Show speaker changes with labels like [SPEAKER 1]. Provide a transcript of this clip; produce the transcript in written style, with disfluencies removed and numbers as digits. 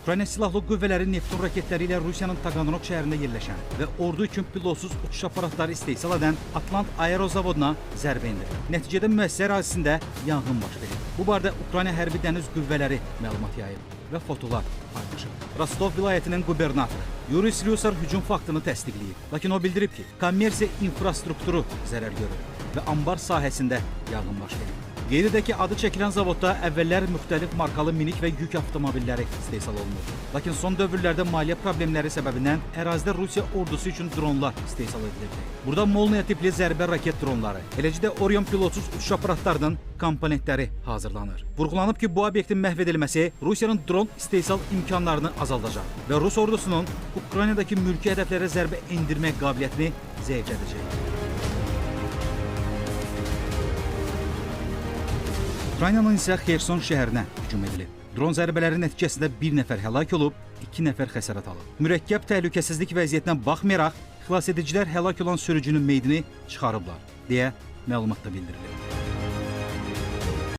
[SPEAKER 1] Ukrayna Silahlı Qüvvələri Neptun raketləri ilə Rusiyanın Taganrog şəhərində yerləşən və ordu üçün pilotsuz uçuş aparatları istehsal edən Atlant Aerozavoduna zərbə endirilib. Nəticədə müəssisə ərazisində yanğın baş verib. Bu barədə Ukrayna Hərbi Dəniz Qüvvələri məlumat yayıb və fotolar paylaşıb. Rostov vilayətinin qubernatoru Yuri Slyusar hücum faktını təsdiqləyib. Lakin o bildirib ki, kommersiya infrastrukturu zərər görüb və ambar sahəsində yanğın baş verib. Qeyd edək ki, adı çəkilən zavodda əvvəllər müxtəlif markalı minik və yük avtomobilləri istehsal olunur. Lakin son dövrlərdə maliyyə problemləri səbəbindən ərazidə Rusiya ordusu üçün dronlar istehsal edilirdi. Burada Molniya tipli zərbə raket dronları, eləcə də Orion pilotsuz uçuş aparatlarının komponentləri hazırlanır. Vurğulanıb ki, bu obyektin məhv edilməsi Rusiyanın dron istehsal imkanlarını azaldacaq və Rus ordusunun Ukraynadakı mülki hədəflərə zərbə endirmək qabiliyyətini zəiflədəcək. Ukraynanın isə Xerson şəhərinə hücum edilib. Dron zərbələri nəticəsində bir nəfər həlak olub, 2 nəfər xəsarət alıb. Mürəkkəb təhlükəsizlik vəziyyətinə baxmayaraq, xilasedicilər həlak olan sürücünün meydini çıxarıblar, deyə məlumatda bildirilib.